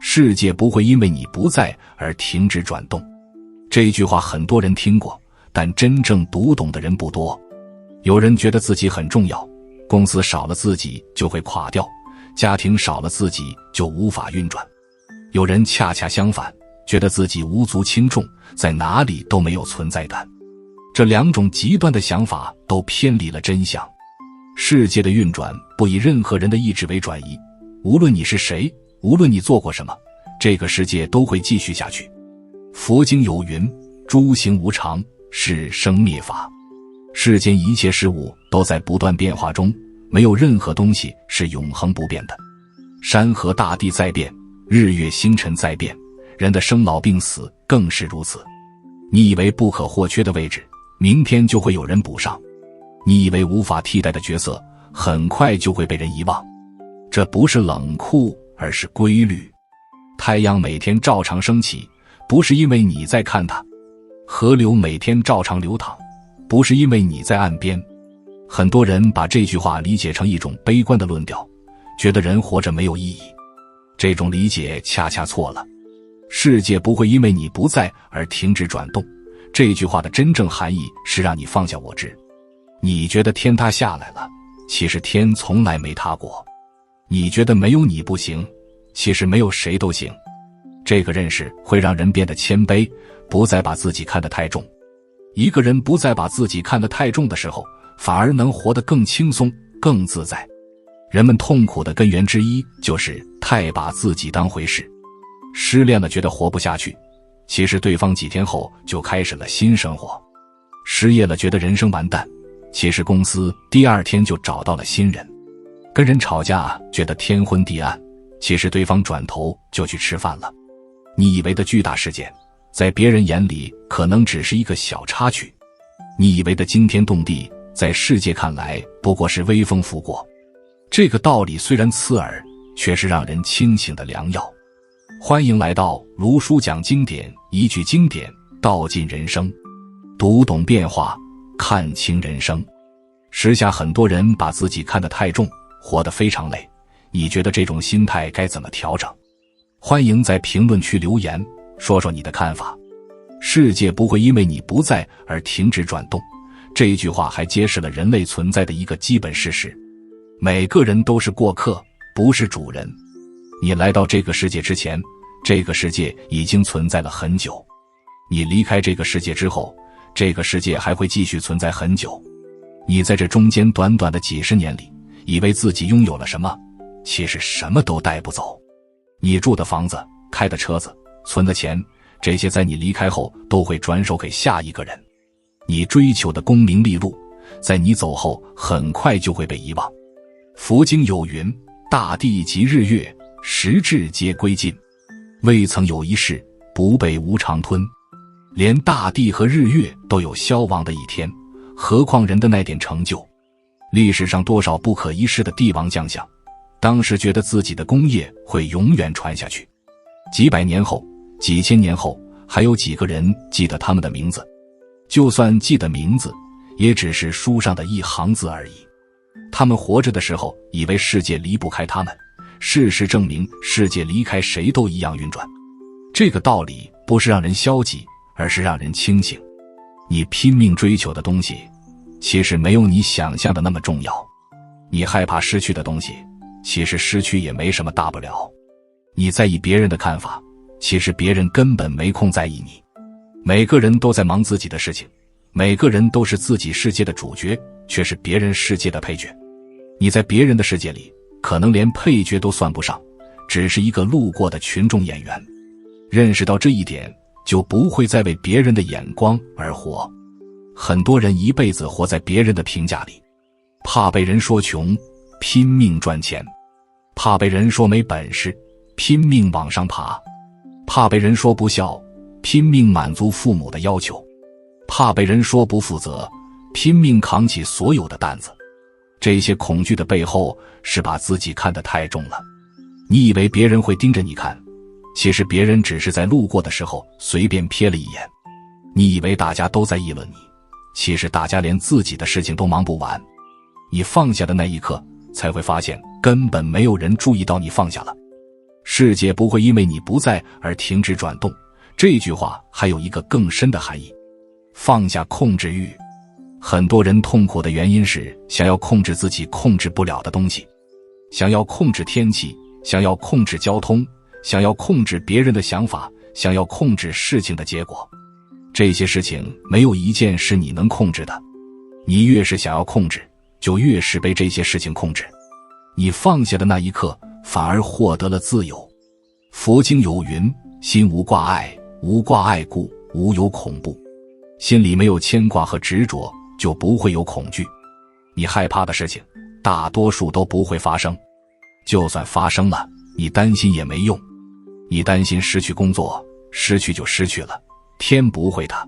世界不會因為你不在而停止轉動。這句話很多人聽過，但真正讀懂的人不多。有人覺得自己很重要，公司少了自己就會垮掉，家庭少了自己就無法運轉。有人恰恰相反，覺得自己無足輕重，在哪裡都沒有存在感。這兩種極端的想法都偏離了真相。世界的運轉不以任何人的意志為轉移，無論你是誰，無論你做過什麼，這個世界都會繼續下去。佛經有云：諸行無常，是生滅法。世間一切事物都在不斷變化中，沒有任何東西是永恆不變的。山河大地在變，日月星辰在變，人的生老病死更是如此。你以為不可或缺的位置，明天就會有人補上；你以為無法替代的角色，很快就會被人遺忘。這不是冷酷，而是規律。太陽每天照常升起，不是因為你在看它；河流每天照常流淌，不是因為你在岸邊。很多人把這句話理解成一種悲觀的論調，覺得人活着沒有意義。這種理解恰恰錯了。世界不會因為你不在而停止轉動。這句話的真正含義是讓你放下我執。你覺得天塌下來了，其實天從來沒塌過。你覺得沒有你不行，其實沒有誰都行。這個認識會讓人變得謙卑，不再把自己看得太重。一個人不再把自己看得太重的時候，反而能活得更輕鬆、更自在。人們痛苦的根源之一就是太把自己當回事。失戀了覺得活不下去，其實對方幾天後就開始了新生活。失業了覺得人生完蛋，其實公司第二天就找到了新人。跟人吵架覺得天昏地暗，其實對方轉頭就去吃飯了。你以為的巨大事件，在別人眼裡可能只是一個小插曲。你以為的驚天動地，在世界看來不過是微風拂過。這個道理雖然刺耳，卻是讓人清醒的良藥。歡迎來到盧叔講經典，一句經典道盡人生，讀懂變化，看清人生。時下很多人把自己看得太重，活得非常累。你覺得這種心態該怎麼調整？歡迎在評論區留言，說說你的看法。世界不會因為你不在而停止轉動。這一句話還揭示了人類存在的一個基本事實：每個人都是過客，不是主人。你來到這個世界之前，這個世界已經存在了很久。你離開這個世界之後，這個世界還會繼續存在很久。你在這中間短短的幾十年裡，以為自己擁有了什麼，其實什麼都帶不走。你住的房子、開的車子、存的錢，這些在你離開後都會轉手給下一個人。你追求的功名利祿，在你走後很快就會被遺忘。佛經有云：大地及日月，時至皆歸盡。未曾有一事，不被無常吞。連大地和日月都有消亡的一天，何況人的那點成就？歷史上多少不可一世的帝王將相，當時覺得自己的功業會永遠傳下去，幾百年後、幾千年後，還有幾個人記得他們的名字？就算記得名字，也只是書上的一行字而已。他們活着的時候，以為世界離不開他們，事實證明，世界離開誰都一樣運轉。這個道理不是讓人消極，而是讓人清醒。你拼命追求的東西，其實沒有你想象的那麼重要。你害怕失去的東西，其實失去也沒什麼大不了。你在意別人的看法，其實別人根本沒空在意你。每個人都在忙自己的事情，每個人都是自己世界的主角，卻是別人世界的配角。你在別人的世界裡，可能連配角都算不上，只是一個路過的群眾演員。認識到這一點，就不會再為別人的眼光而活。很多人一輩子活在別人的評價裡，怕被人說窮，拼命賺錢；怕被人說沒本事，拼命往上爬；怕被人說不孝，拼命滿足父母的要求；怕被人說不負責，拼命扛起所有的擔子。這些恐懼的背後，是把自己看得太重了。你以為別人會盯着你看，其實別人只是在路過的時候隨便瞥了一眼。你以為大家都在議論你，其實大家連自己的事情都忙不完。你放下的那一刻，才會發現根本沒有人注意到你放下了。世界不會因為你不在而停止轉動。這句話還有一個更深的含義，放下控制欲。很多人痛苦的原因是想要控制自己控制不了的東西，想要控制天气，想要控制交通，想要控制別人的想法，想要控制事情的結果。這些事情沒有一件是你能控制的，你越是想要控制，就越是被这些事情控制。你放下的那一刻，反而獲得了自由。佛經有云：心無掛礙，無掛礙故，無有恐怖。心裡沒有牽掛和執着，就不會有恐懼。你害怕的事情，大多數都不會發生。就算發生了，你擔心也沒用。你擔心失去工作，失去就失去了，天不會塌。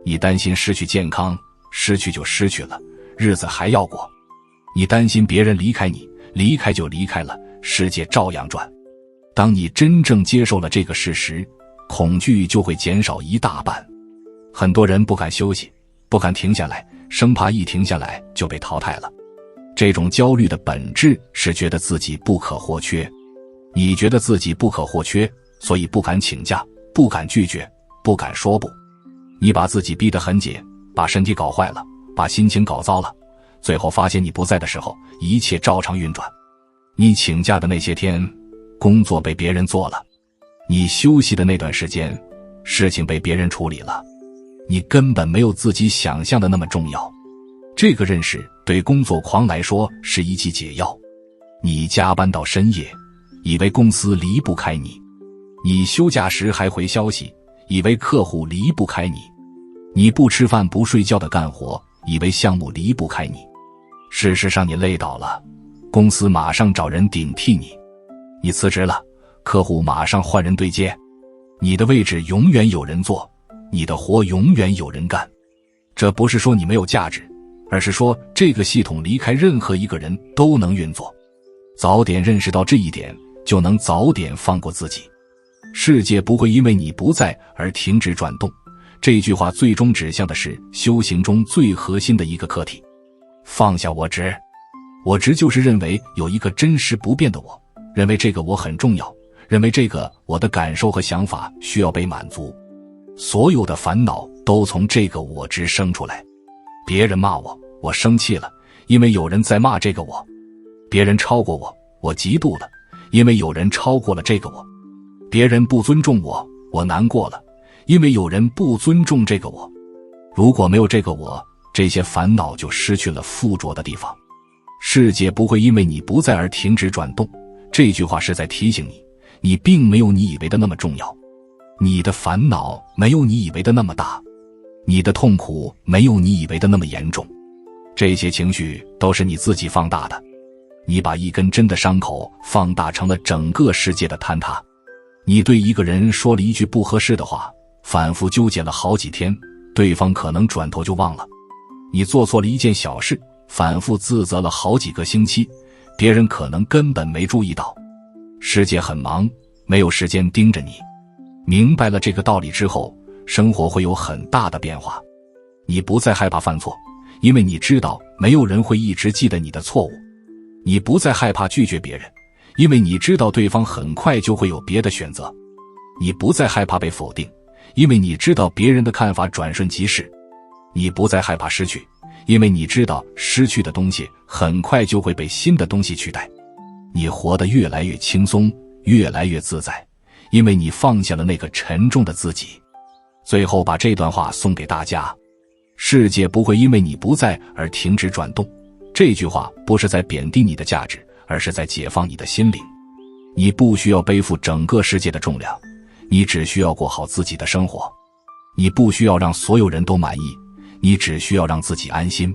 你擔心失去健康，失去就失去了，日子還要過。你擔心別人離開你，離開就離開了，世界照樣轉。當你真正接受了這個事實，恐懼就會減少一大半。很多人不敢休息，不敢停下來，生怕一停下來就被淘汰了。這種焦慮的本質是覺得自己不可或缺。你覺得自己不可或缺，所以不敢請假，不敢拒絕，不敢說不。你把自己逼得很緊，把身體搞壞了，把心情搞糟了，最後發现你不在的時候，一切照常運轉。你請假的那些天，工作被別人做了；你休息的那段時間，事情被別人處理了。你根本沒有自己想象的那麼重要。這個認識對工作狂來說是一劑解藥。你加班到深夜，以為公司離不開你；你休假時還回消息，以為客戶離不開你；你不吃飯不睡覺的幹活，以為項目離不開你。事實上你累倒了，公司馬上找人頂替你；你辭職了，客戶馬上換人對接。你的位置永遠有人坐，你的活永遠有人幹。這不是說你沒有價值，而是說這個系統離開任何一個人都能運作。早點認識到這一點，就能早點放過自己。世界不會因為你不在而停止轉動。這句話最終指向的是修行中最核心的一個課題：放下我執。我執就是認為有一個真實不變的我，認為這個我很重要，認為這個我的感受和想法需要被滿足。所有的煩惱都從這個我執生出來。別人罵我，我生氣了，因為有人在罵這個我；別人超過我，我嫉妒了，因為有人超過了這個我；別人不尊重我，我難過了，因為有人不尊重這個我。如果沒有這個我，這些煩惱就失去了附着的地方。世界不會因為你不在而停止轉動。這句話是在提醒你，你並沒有你以為的那麼重要，你的煩惱沒有你以為的那麼大，你的痛苦沒有你以為的那麼嚴重。這些情緒都是你自己放大的。你把一根針的傷口放大成了整個世界的坍塌。你對一個人說了一句不合適的話，反覆糾結了好幾天，對方可能轉頭就忘了。你做錯了一件小事，反覆自責了好幾個星期，別人可能根本沒注意到。世界很忙，沒有時間盯着你。明白了這個道理之後，生活會有很大的變化。你不再害怕犯錯，因為你知道沒有人會一直記得你的錯誤。你不再害怕拒絕別人，因為你知道對方很快就會有別的選擇。你不再害怕被否定，因為你知道別人的看法轉瞬即逝。你不再害怕失去，因為你知道失去的東西很快就会被新的東西取代。你活得越来越輕鬆，越來越自在，因為你放下了那個沉重的自己。最後把這段話送給大家：世界不會因為你不在而停止轉動。這句話不是在貶低你的價值，而是在解放你的心靈。你不需要背負整個世界的重量，你只需要過好自己的生活。你不需要让所有人都滿意，你只需要讓自己安心。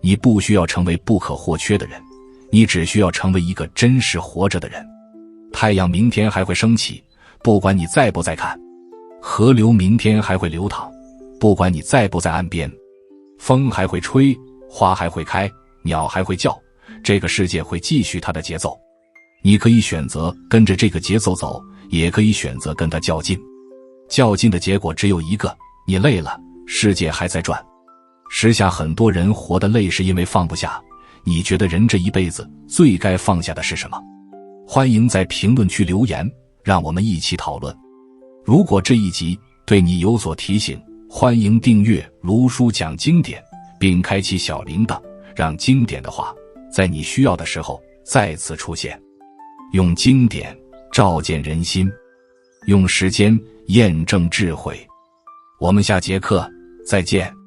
你不需要成為不可或缺的人，你只需要成為一個真實活着的人。太陽明天還會升起，不管你在不在看；河流明天還會流淌，不管你在不在岸邊；風還會吹，花還會開，鳥還會叫，這個世界會繼續它的節奏。你可以選擇跟着這個節奏走，也可以選擇跟它較勁。較勁的結果只有一個，你累了，世界還在轉。時下很多人活得累是因為放不下。你覺得人這一輩子最該放下的是什麼？歡迎在評論區留言，讓我們一起討論。如果這一集對你有所提醒，歡迎訂閱盧叔講經典，並開啟小鈴鐺，讓經典的話在你需要的時候再次出現。用經典照見人心，用時間驗證智慧。我們下節課再見。